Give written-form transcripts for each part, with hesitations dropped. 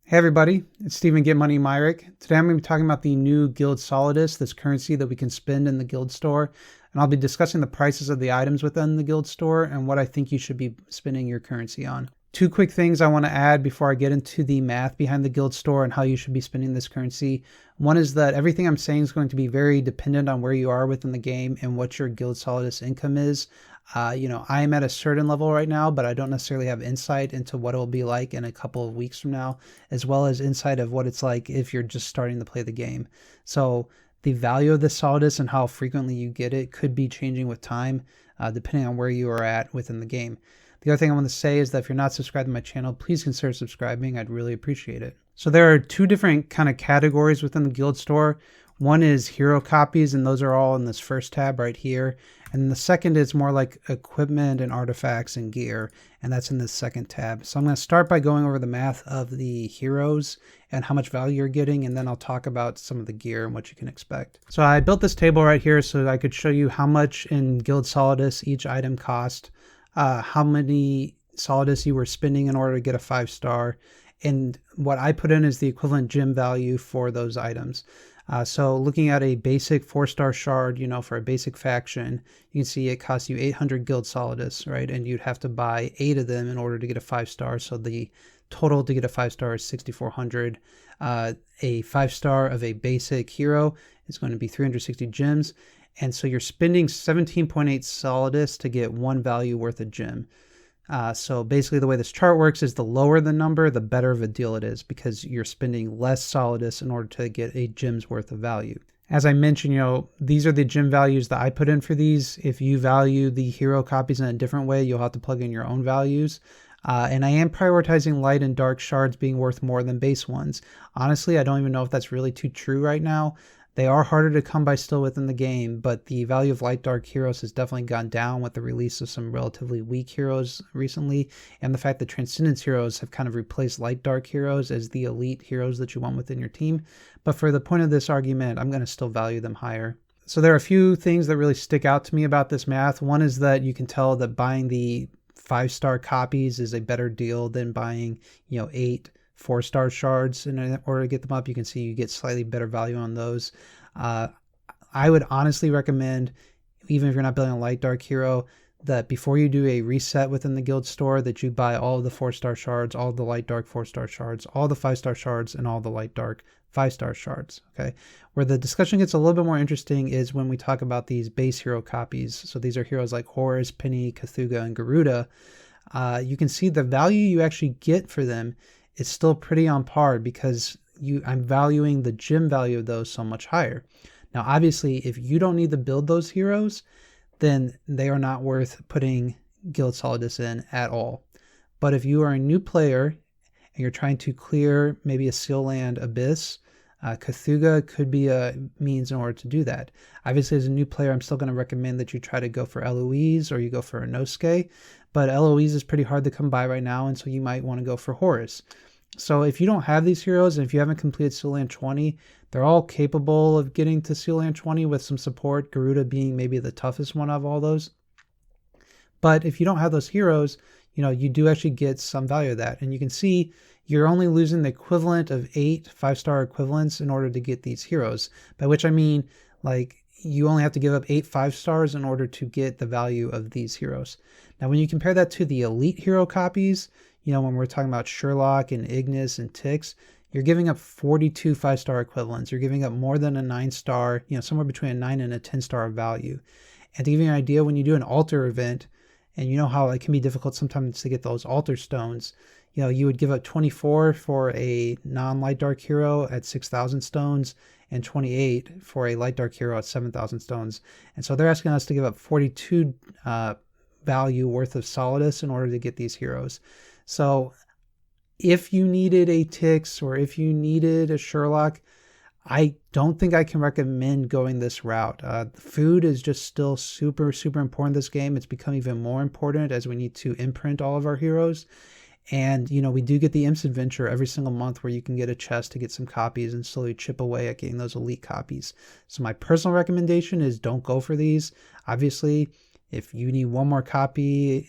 Hey everybody, it's Steven GetMoneyMyrick. Today I'm going to be talking about the new Guild Solidus, this currency that we can spend in the Guild store. And I'll be discussing the prices of the items within the Guild store and what I think you should be spending your currency on. Two quick things I want to add before I get into the math behind the Guild store and how you should be spending this currency. One is that everything I'm saying is going to be very dependent on where you are within the game and what your Guild Solidus income is. I am at a certain level right now, but I don't necessarily have insight into what it will be like in a couple of weeks from now, as well as insight of what it's like if you're just starting to play the game. So the value of the solidus and how frequently you get it could be changing with time, depending on where you are at within the game. The other thing I want to say is that if you're not subscribed to my channel, please consider subscribing. I'd really appreciate it. So there are two different kind of categories within the Guild store. One is hero copies, and those are all in this first tab right here. And the second is more like equipment and artifacts and gear, and that's in this second tab. So I'm going to start by going over the math of the heroes and how much value you're getting, and then I'll talk about some of the gear and what you can expect. So I built this table right here so that I could show you how much in Guild Solidus each item cost, how many solidus you were spending in order to get a 5-star, and what I put in is the equivalent gem value for those items. So looking at a basic 4-star shard, for a basic faction, you can see it costs you 800 Guild Solidus, right? And you'd have to buy 8 of them in order to get a 5-star. So the total to get a 5-star is 6,400. A 5-star of a basic hero is going to be 360 gems. And so you're spending 17.8 Solidus to get 1 value worth of gem. So basically the way this chart works is the lower the number, the better of a deal it is, because you're spending less solidus in order to get a gem's worth of value. As I mentioned, these are the gem values that I put in for these. If you value the hero copies in a different way, you'll have to plug in your own values. And I am prioritizing light and dark shards being worth more than base ones. Honestly, I don't even know if that's really too true right now. They are harder to come by still within the game, but the value of light-dark heroes has definitely gone down with the release of some relatively weak heroes recently, and the fact that Transcendence heroes have kind of replaced light-dark heroes as the elite heroes that you want within your team. But for the point of this argument, I'm going to still value them higher. So there are a few things that really stick out to me about this math. One is that you can tell that buying the 5-star copies is a better deal than buying, 8 4-star shards in order to get them up. You can see you get slightly better value on those. I would honestly recommend, even if you're not building a light dark hero, that before you do a reset within the guild store, that you buy all of the 4-star shards, all the light dark 4-star shards, all the 5-star shards, and all the light dark 5-star shards. Okay, where the discussion gets a little bit more interesting is when we talk about these base hero copies. So these are heroes like Horus, Penny, Cthulhu, and Garuda. You can see the value you actually get for them is still pretty on par, because I'm valuing the gem value of those so much higher. Now, obviously, if you don't need to build those heroes, then they are not worth putting Guild Solidus in at all. But if you are a new player and you're trying to clear maybe a Seal Land Abyss, Cthulhu could be a means in order to do that. Obviously, as a new player, I'm still going to recommend that you try to go for Eloise or you go for Inosuke, but Eloise is pretty hard to come by right now, and so you might want to go for Horus. So if you don't have these heroes, and if you haven't completed Seal Land 20, they're all capable of getting to Seal Land 20 with some support, Garuda being maybe the toughest one of all those. But if you don't have those heroes, you do actually get some value of that. And you can see you're only losing the equivalent of 8 5-star equivalents in order to get these heroes, by which I mean, you only have to give up 8 5-stars in order to get the value of these heroes. Now, when you compare that to the elite hero copies, when we're talking about Sherlock and Ignis and Tix, you're giving up 42 5-star equivalents. You're giving up more than a 9-star, somewhere between a 9 and a 10-star value. And to give you an idea, when you do an altar event, and you know how it can be difficult sometimes to get those altar stones, you would give up 24 for a non-light dark hero at 6,000 stones and 28 for a light dark hero at 7,000 stones. And so they're asking us to give up 42 value worth of solidus in order to get these heroes. So if you needed a Tix or if you needed a Sherlock, I don't think I can recommend going this route. Food is just still super, super important in this game. It's become even more important as we need to imprint all of our heroes. And, we do get the Imps Adventure every single month where you can get a chest to get some copies and slowly chip away at getting those elite copies. So my personal recommendation is don't go for these. Obviously, If you need one more copy,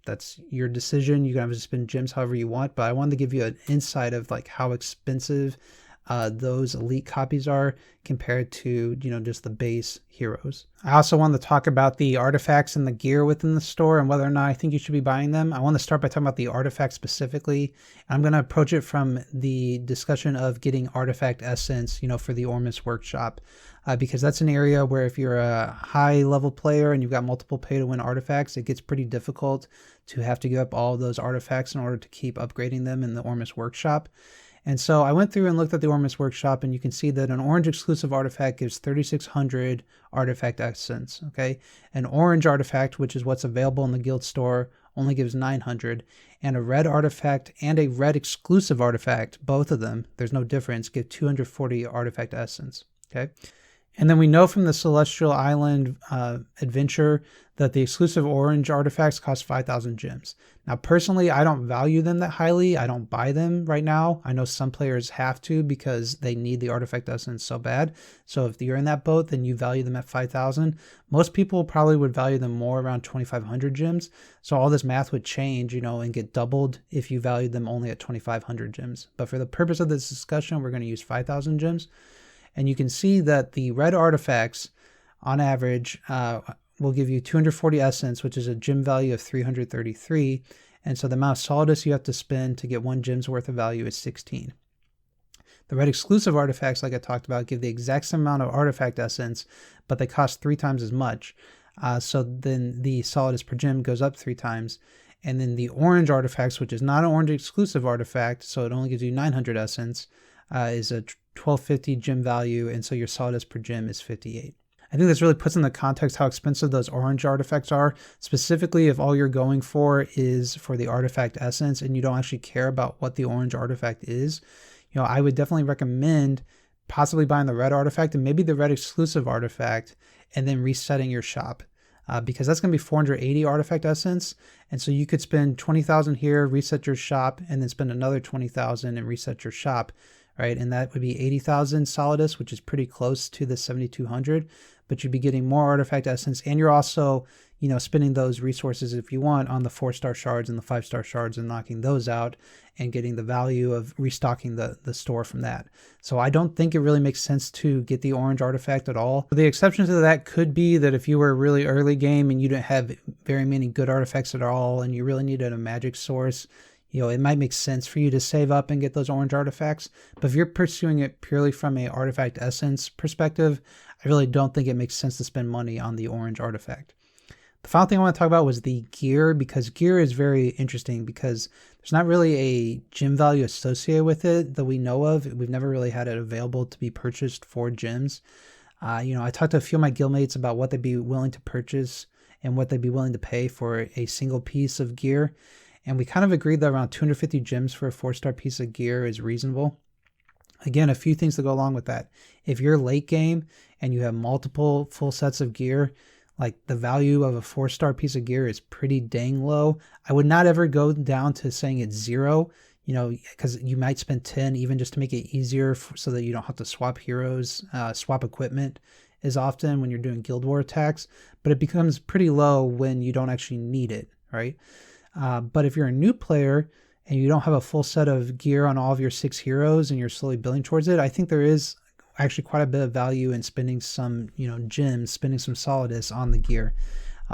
that's your decision. You can obviously spend gems however you want, but I wanted to give you an insight of like how expensive those elite copies are compared to just the base heroes. I also want to talk about the artifacts and the gear within the store and whether or not I think you should be buying them. I want to start by talking about the artifacts specifically. I'm going to approach it from the discussion of getting artifact essence for the Ormus workshop, because that's an area where if you're a high level player and you've got multiple pay to win artifacts, it gets pretty difficult to have to give up all those artifacts in order to keep upgrading them in the Ormus workshop. And so I went through and looked at the Ormus workshop, and you can see that an orange exclusive artifact gives 3,600 artifact essence. Okay, an orange artifact, which is what's available in the guild store, only gives 900, and a red artifact and a red exclusive artifact, both of them, there's no difference, give 240 artifact essence. Okay, and then we know from the Celestial Island adventure that the exclusive orange artifacts cost 5,000 gems. Now, personally, I don't value them that highly. I don't buy them right now. I know some players have to because they need the artifact essence so bad. So if you're in that boat, then you value them at 5,000. Most people probably would value them more around 2,500 gems. So all this math would change, and get doubled if you valued them only at 2,500 gems. But for the purpose of this discussion, we're going to use 5,000 gems. And you can see that the red artifacts, on average, will give you 240 essence, which is a gem value of 333. And so the amount of solidus you have to spend to get 1 gem's worth of value is 16. The red exclusive artifacts, like I talked about, give the exact same amount of artifact essence, but they cost 3 times as much. So then the solidus per gem goes up 3 times. And then the orange artifacts, which is not an orange exclusive artifact, so it only gives you 900 essence, is a 1250 gem value, and so your solidus per gem is 58. I think this really puts into context how expensive those orange artifacts are, specifically if all you're going for is for the artifact essence and you don't actually care about what the orange artifact is. I would definitely recommend possibly buying the red artifact and maybe the red exclusive artifact and then resetting your shop, because that's going to be 480 artifact essence. And so you could spend 20,000 here, reset your shop, and then spend another 20,000 and reset your shop. Right, and that would be 80,000 solidus, which is pretty close to the 7,200, but you'd be getting more artifact essence, and you're also, spending those resources if you want on the 4-star shards and the 5-star shards and knocking those out and getting the value of restocking the store from that. So I don't think it really makes sense to get the orange artifact at all. The exception to that could be that if you were really early game and you didn't have very many good artifacts at all and you really needed a magic source, it might make sense for you to save up and get those orange artifacts. But if you're pursuing it purely from a artifact essence perspective, I really don't think it makes sense to spend money on the orange artifact. The final thing I want to talk about was the gear, because gear is very interesting because there's not really a gem value associated with it that we know of. We've never really had it available to be purchased for gems. I talked to a few of my guildmates about what they'd be willing to purchase and what they'd be willing to pay for a single piece of gear. And we kind of agreed that around 250 gems for a 4-star piece of gear is reasonable. Again, a few things to go along with that. If you're late game and you have multiple full sets of gear, like the value of a 4-star piece of gear is pretty dang low. I would not ever go down to saying it's 0, because you might spend 10 even just to make it easier so that you don't have to swap heroes, swap equipment as often when you're doing Guild War attacks. But it becomes pretty low when you don't actually need it, right? But if you're a new player and you don't have a full set of gear on all of your 6 heroes and you're slowly building towards it, I think there is actually quite a bit of value in spending some, gems, spending some solidus on the gear.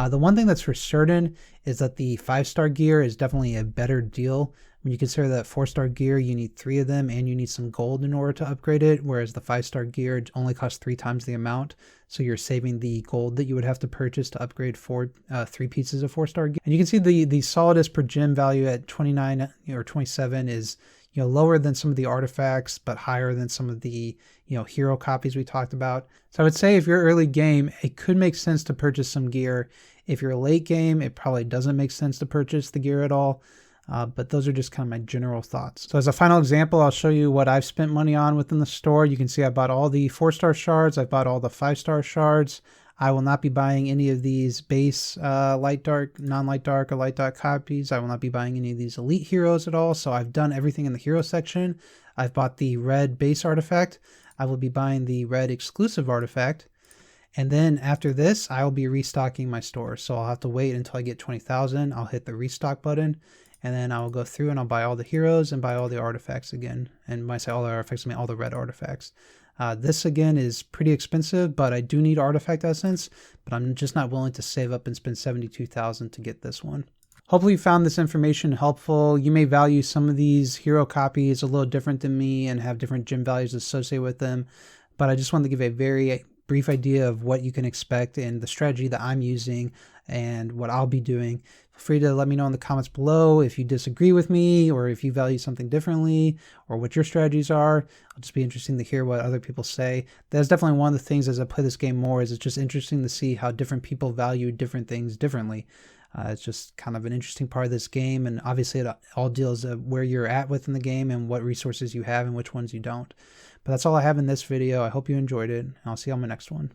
The one thing that's for certain is that the 5-star gear is definitely a better deal. When you consider that 4-star gear, you need 3 of them and you need some gold in order to upgrade it, whereas the 5-star gear only costs 3 times the amount. So you're saving the gold that you would have to purchase to upgrade 3 pieces of 4-star gear. And you can see the solidus per gem value at 29 or 27 is lower than some of the artifacts, but higher than some of the hero copies we talked about. So I would say if you're early game, it could make sense to purchase some gear. If you're late game, it probably doesn't make sense to purchase the gear at all. But those are just kind of my general thoughts. So as a final example, I'll show you what I've spent money on within the store. You can see I bought all the 4-star shards. I bought all the 5-star shards. I will not be buying any of these base light dark, non-light dark, or light dark copies. I will not be buying any of these elite heroes at all. So I've done everything in the hero section. I've bought the red base artifact. I will be buying the red exclusive artifact. And then after this, I'll be restocking my store. So I'll have to wait until I get 20,000. I'll hit the restock button, and then I'll go through and I'll buy all the heroes and buy all the artifacts again. And when I say all the artifacts, I mean all the red artifacts. This again is pretty expensive, but I do need artifact essence, but I'm just not willing to save up and spend 72,000 to get this one. Hopefully you found this information helpful. You may value some of these hero copies a little different than me and have different gem values associated with them, but I just wanted to give a very brief idea of what you can expect and the strategy that I'm using and what I'll be doing. Feel free to let me know in the comments below if you disagree with me or if you value something differently or what your strategies are. It'll just be interesting to hear what other people say. That's definitely one of the things as I play this game more is it's just interesting to see how different people value different things differently. It's just kind of an interesting part of this game, and obviously it all deals with where you're at within the game and what resources you have and which ones you don't. But that's all I have in this video. I hope you enjoyed it, and I'll see you on my next one.